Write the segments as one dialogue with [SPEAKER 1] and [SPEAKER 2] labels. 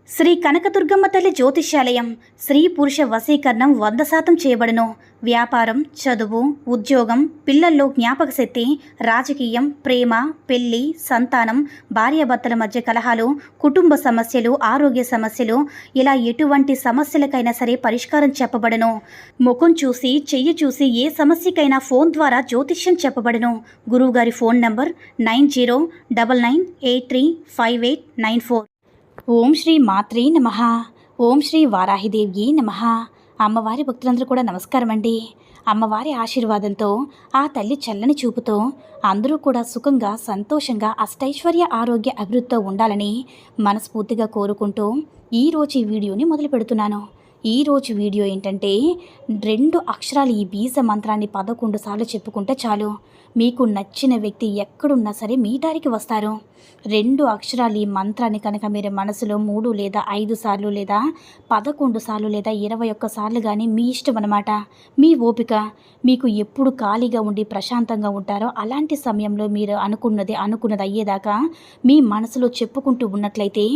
[SPEAKER 1] శ్రీ కనకదుర్గమ్మ తల్లి జ్యోతిష్యాలయం స్త్రీ పురుష వశీకరణం 100% చేయబడును. వ్యాపారం, చదువు, ఉద్యోగం, పిల్లల్లో జ్ఞాపక శక్తి, రాజకీయం, ప్రేమ, పెళ్లి, సంతానం, భార్యాభర్తల మధ్య కలహాలు, కుటుంబ సమస్యలు, ఆరోగ్య సమస్యలు, ఇలా ఎటువంటి సమస్యలకైనా సరే పరిష్కారం చెప్పబడును. ముఖం చూసి, చెయ్యి చూసి ఏ సమస్యకైనా ఫోన్ ద్వారా జ్యోతిష్యం చెప్పబడును. గురువుగారి ఫోన్ నంబర్ 9099835894. ఓం శ్రీ మాత్రే నమః. ఓం శ్రీ వారాహిదేవ్యే నమః. అమ్మవారి భక్తులందరూ కూడా నమస్కారం అండి. అమ్మవారి ఆశీర్వాదంతో, ఆ తల్లి చల్లని చూపుతో అందరూ కూడా సుఖంగా, సంతోషంగా, అష్టైశ్వర్య, ఆరోగ్య అభివృద్ధితో ఉండాలని మనస్ఫూర్తిగా కోరుకుంటూ ఈరోజు ఈ వీడియోని మొదలు పెడుతున్నాను. ఈరోజు వీడియో ఏంటంటే 2 అక్షరాలు ఈ బీజ మంత్రాన్ని 11 సార్లు చెప్పుకుంటే చాలు, మీకు నచ్చిన వ్యక్తి ఎక్కడున్నా సరే మీ దారికి వస్తారు. 2 అక్షరాలు ఈ మంత్రాన్ని కనుక మీరు మనసులో 3 లేదా 5 సార్లు లేదా 11 సార్లు లేదా 21 సార్లు కానీ మీ ఇష్టం అన్నమాట, మీ ఓపిక. మీకు ఎప్పుడు ఖాళీగా ఉండి ప్రశాంతంగా ఉంటారో అలాంటి సమయంలో మీరు అనుకున్నది అయ్యేదాకా మీ మనసులో చెప్పుకుంటూ ఉన్నట్లయితే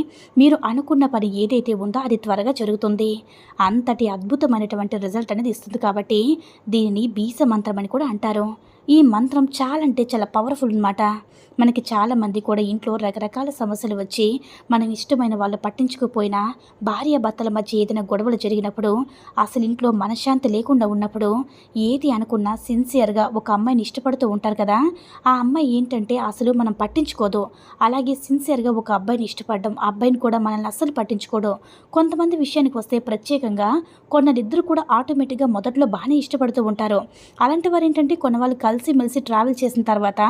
[SPEAKER 1] మీరు అనుకున్న పని ఏదైతే ఉందో అది త్వరగా జరుగుతుంది. అంతటి అద్భుతమైనటువంటి రిజల్ట్ అనేది ఇస్తుంది. కాబట్టి దీనిని బీజ మంత్రం అని కూడా అంటారు. ఈ మంత్రం చాలా పవర్ఫుల్ అన్నమాట. మనకి చాలామంది కూడా ఇంట్లో రకరకాల సమస్యలు వచ్చి మనం ఇష్టమైన వాళ్ళు పట్టించుకోపోయినా, భార్యాభర్తల మధ్య ఏదైనా గొడవలు జరిగినప్పుడు, అసలు ఇంట్లో మనశ్శాంతి లేకుండా ఉన్నప్పుడు, ఏది అనుకున్నా సిన్సియర్గా ఒక అమ్మాయిని ఇష్టపడుతూ ఉంటారు కదా, ఆ అమ్మాయి ఏంటంటే అసలు మనం పట్టించుకోదు. అలాగే సిన్సియర్గా ఒక అబ్బాయిని ఇష్టపడడం, ఆ అబ్బాయిని కూడా మనల్ని అస్సలు పట్టించుకోడు. కొంతమంది విషయానికి వస్తే ప్రత్యేకంగా కొన్నలిద్దరు కూడా ఆటోమేటిక్గా మొదట్లో బాగానే ఇష్టపడుతూ ఉంటారు. అలాంటి వారు ఏంటంటే కొన్ని వాళ్ళు కలిసిమెలిసి ట్రావెల్ చేసిన తర్వాత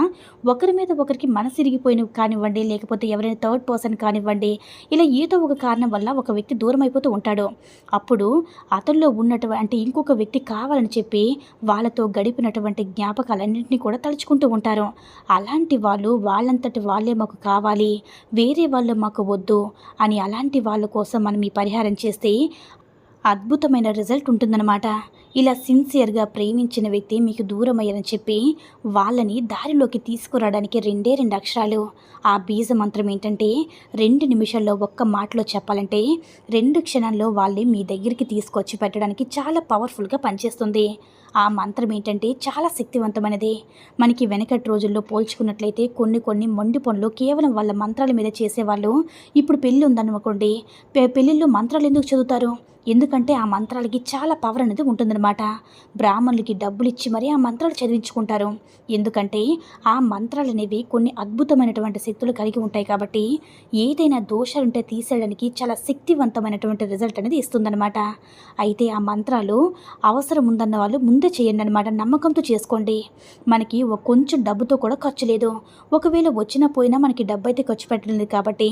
[SPEAKER 1] ఒకరి మీద ఒకరికి మనసిరిగిపోయిన కానివ్వండి, లేకపోతే ఎవరైనా థర్డ్ పర్సన్ కానివ్వండి, ఇలా ఏదో ఒక కారణం వల్ల ఒక వ్యక్తి దూరం అయిపోతూ ఉంటాడు. అప్పుడు అతనిలో ఉన్నటువంటి ఇంకొక వ్యక్తి కావాలని చెప్పి వాళ్ళతో గడిపినటువంటి జ్ఞాపకాలన్నింటినీ కూడా తలుచుకుంటూ ఉంటారు. అలాంటి వాళ్ళు వాళ్ళంతటి వాళ్ళే మాకు కావాలి, వేరే వాళ్ళు మాకు వద్దు అని అలాంటి వాళ్ళ కోసం మనం ఈ పరిహారం చేస్తే అద్భుతమైన రిజల్ట్ ఉంటుందన్నమాట. ఇలా సిన్సియర్గా ప్రేమించిన వ్యక్తి మీకు దూరం అయ్యారని చెప్పి వాళ్ళని దారిలోకి తీసుకురావడానికి 2 అక్షరాలు. ఆ బీజ మంత్రం ఏంటంటే 2 నిమిషాల్లో ఒక్క మాటలో చెప్పాలంటే 2 క్షణాల్లో వాళ్ళని మీ దగ్గరికి తీసుకొచ్చి పెట్టడానికి చాలా పవర్ఫుల్గా పనిచేస్తుంది. ఆ మంత్రం ఏంటంటే చాలా శక్తివంతమైనది. మనకి వెనకటి రోజుల్లో పోల్చుకున్నట్లయితే కొన్ని మొండి పనులు కేవలం వాళ్ళ మంత్రాల మీద చేసేవాళ్ళు. ఇప్పుడు పెళ్ళి ఉందనుకోండి, పెళ్ళిళ్ళు మంత్రాలు ఎందుకు చదువుతారు? ఎందుకంటే ఆ మంత్రాలకి చాలా పవర్ అనేది ఉంటుందన్నమాట. బ్రాహ్మణులకి డబ్బులు ఇచ్చి మరీ ఆ మంత్రాలు చదివించుకుంటారు. ఎందుకంటే ఆ మంత్రాలు అనేవి కొన్ని అద్భుతమైనటువంటి శక్తులు కలిగి ఉంటాయి. కాబట్టి ఏదైనా దోషాలుంటే తీసేయడానికి చాలా శక్తివంతమైనటువంటి రిజల్ట్ అనేది ఇస్తుందన్నమాట. అయితే ఆ మంత్రాలు అవసరం ఉందన్న వాళ్ళు ముందే చేయండి అనమాట. నమ్మకంతో చేసుకోండి. మనకి కొంచెం డబ్బుతో కూడా ఖర్చు లేదు. ఒకవేళ వచ్చినా పోయినా మనకి డబ్బు అయితే ఖర్చు పెట్టలేదు. కాబట్టి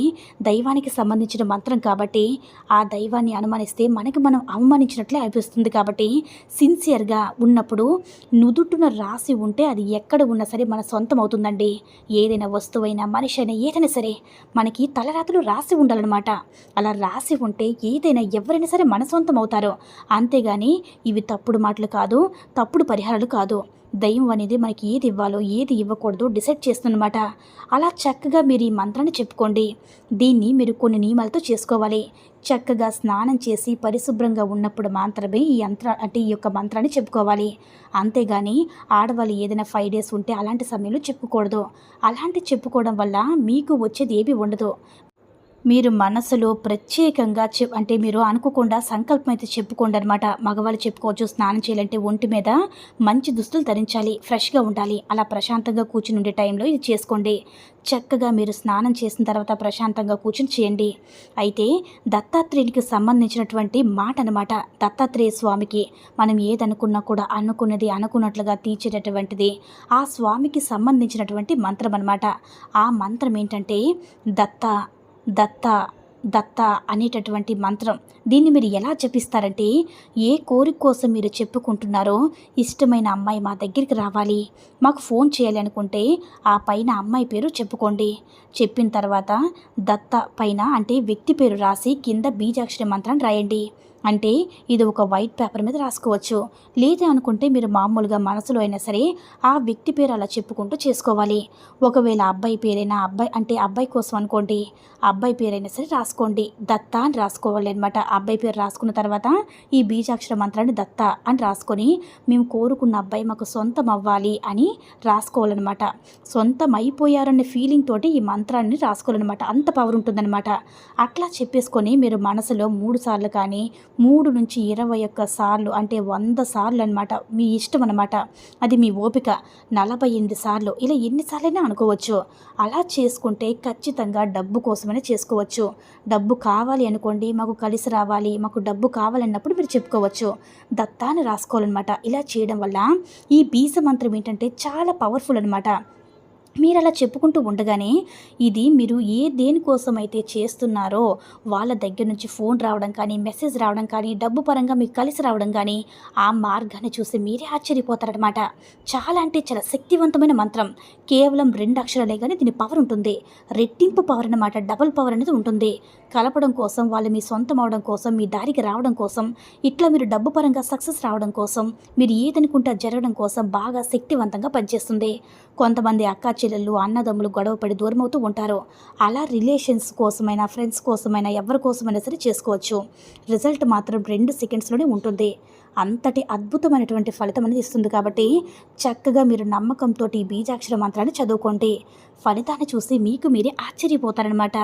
[SPEAKER 1] దైవానికి సంబంధించిన మంత్రం కాబట్టి ఆ దైవాన్ని అనుమానిస్తే మనకి మనం అవమానించినట్లే అనిపిస్తుంది. కాబట్టి సిన్సియర్గా ఉన్నప్పుడు నుదుటున రాసి ఉంటే అది ఎక్కడ ఉన్నా సరే మన సొంతం అవుతుందండి. ఏదైనా వస్తువైనా, మనిషి అయినా, ఏదైనా సరే మనకి తలరాతలు రాసి ఉండాలన్నమాట. అలా రాసి ఉంటే ఏదైనా ఎవరైనా సరే మన సొంతం అవుతారు. అంతేగాని ఇవి తప్పుడు మాటలు కాదు, తప్పుడు పరిహారాలు కాదు. దైవం అనేది మనకి ఏది ఇవ్వాలో ఏది ఇవ్వకూడదో డిసైడ్ చేస్తుందన్నమాట. అలా చక్కగా మీరు ఈ మంత్రాన్ని చెప్పుకోండి. దీన్ని మీరు కొన్ని నియమాలతో చేసుకోవాలి. చక్కగా స్నానం చేసి పరిశుభ్రంగా ఉన్నప్పుడు మాత్రమే ఈ యొక్క మంత్రాన్ని చెప్పుకోవాలి. అంతేగాని ఆడవాళ్ళు ఏదైనా 5 డేస్ ఉంటే అలాంటి సమయంలో చెప్పుకోకూడదు. అలాంటి చెప్పుకోవడం వల్ల మీకు వచ్చేది ఏమీ ఉండదు. మీరు మనసులో ప్రత్యేకంగా అంటే మీరు అనుకోకుండా సంకల్పం అయితే చెప్పుకోండి అనమాట. మగవాళ్ళు చెప్పుకోవచ్చు, స్నానం చేయాలంటే ఒంటి మీద మంచి దుస్తులు ధరించాలి, ఫ్రెష్గా ఉండాలి. అలా ప్రశాంతంగా కూర్చుని ఉండే టైంలో ఇది చేసుకోండి. చక్కగా మీరు స్నానం చేసిన తర్వాత ప్రశాంతంగా కూర్చుని చేయండి. అయితే దత్తాత్రేయునికి సంబంధించినటువంటి మాట అనమాట. దత్తాత్రేయ స్వామికి మనం ఏదనుకున్నా కూడా అనుకున్నది అనుకున్నట్లుగా తీర్చేటటువంటిది ఆ స్వామికి సంబంధించినటువంటి మంత్రం అనమాట. ఆ మంత్రం ఏంటంటే దత్త దత్త అనేటటువంటి మంత్రం. దీన్ని మీరు ఎలా జపిస్తారంటే, ఏ కోరిక కోసం మీరు చెప్పుకుంటున్నారో, ఇష్టమైన అమ్మాయి మా దగ్గరికి రావాలి, మాకు ఫోన్ చేయాలి అనుకుంటే ఆ పైన అమ్మాయి పేరు చెప్పుకోండి. చెప్పిన తర్వాత దత్త పైన అంటే వ్యక్తి పేరు రాసి కింద బీజాక్షరి మంత్రాన్ని రాయండి. అంటే ఇది ఒక వైట్ పేపర్ మీద రాసుకోవచ్చు. లేదా అనుకుంటే మీరు మామూలుగా మనసులో అయినా సరే ఆ వ్యక్తి పేరు అలా చెప్పుకుంటూ చేసుకోవాలి. ఒకవేళ అబ్బాయి పేరైనా అబ్బాయి కోసం అనుకోండి, అబ్బాయి పేరైనా సరే రాసుకోండి. దత్త అని రాసుకోవాలి అనమాట. అబ్బాయి పేరు రాసుకున్న తర్వాత ఈ బీజాక్షర మంత్రాన్ని దత్త అని రాసుకొని మేము కోరుకున్న అబ్బాయి మాకు సొంతం అవ్వాలి అని రాసుకోవాలన్నమాట. సొంతం అయిపోయారనే ఫీలింగ్ తోటి ఈ మంత్రాన్ని రాసుకోవాలన్నమాట. అంత పవర్ ఉంటుందన్నమాట. అట్లా చెప్పేసుకొని మీరు మనసులో 3 సార్లు కానీ 3 నుంచి 21 సార్లు అంటే 100 సార్లు అనమాట. మీ ఇష్టం అనమాట. అది మీ ఓపిక. 48 సార్లు ఇలా ఎన్నిసార్లైనా అనుకోవచ్చు. అలా చేసుకుంటే ఖచ్చితంగా డబ్బు కోసమైనా చేసుకోవచ్చు. డబ్బు కావాలి అనుకోండి, మాకు కలిసి రావాలి, మాకు డబ్బు కావాలన్నప్పుడు మీరు చెప్పుకోవచ్చు. దత్తాన్ని రాసుకోవాలన్నమాట. ఇలా చేయడం వల్ల ఈ బీజ మంత్రం ఏంటంటే చాలా పవర్ఫుల్ అనమాట. మీరు అలా చెప్పుకుంటూ ఉండగానే ఇది మీరు దేనికోసం అయితే చేస్తున్నారో వాళ్ళ దగ్గర నుంచి ఫోన్ రావడం కానీ, మెసేజ్ రావడం కానీ, డబ్బు పరంగా మీకు కలిసి రావడం కానీ ఆ మార్గాన్ని చూసి మీరే ఆశ్చర్యపోతారనమాట. చాలా అంటే చాలా శక్తివంతమైన మంత్రం. కేవలం 2 అక్షరాలే కానీ దీని పవర్ ఉంటుంది. రెట్టింపు పవర్ అన్నమాట. డబుల్ పవర్ అనేది ఉంటుంది. కలపడం కోసం, వాళ్ళు మీ సొంతం అవడం కోసం, మీ దారికి రావడం కోసం, ఇట్లా మీరు డబ్బు పరంగా సక్సెస్ రావడం కోసం, మీరు ఏదనుకుంటే జరగడం కోసం బాగా శక్తివంతంగా పనిచేస్తుంది. కొంతమంది అక్కా చెల్లెళ్ళు, అన్నదమ్ములు గొడవపడి దూరం అవుతూ ఉంటారు. అలా రిలేషన్స్ కోసమైనా, ఫ్రెండ్స్ కోసమైనా, ఎవరి కోసమైనా సరే చేసుకోవచ్చు. రిజల్ట్ మాత్రం 2 సెకండ్స్లోనే ఉంటుంది. అంతటి అద్భుతమైనటువంటి ఫలితం అనేది ఇస్తుంది. కాబట్టి చక్కగా మీరు నమ్మకంతో ఈ బీజాక్షర మంత్రాన్ని చదువుకోండి. ఫలితాన్ని చూసి మీకు మీరే ఆశ్చర్యపోతారనమాట.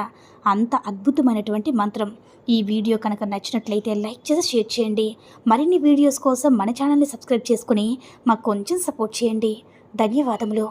[SPEAKER 1] అంత అద్భుతమైనటువంటి మంత్రం. ఈ వీడియో కనుక నచ్చినట్లయితే లైక్ చేసి షేర్ చేయండి. మరిన్ని వీడియోస్ కోసం మన ఛానల్ని సబ్స్క్రైబ్ చేసుకుని మాకు కొంచెం సపోర్ట్ చేయండి. ధన్యవాదములు.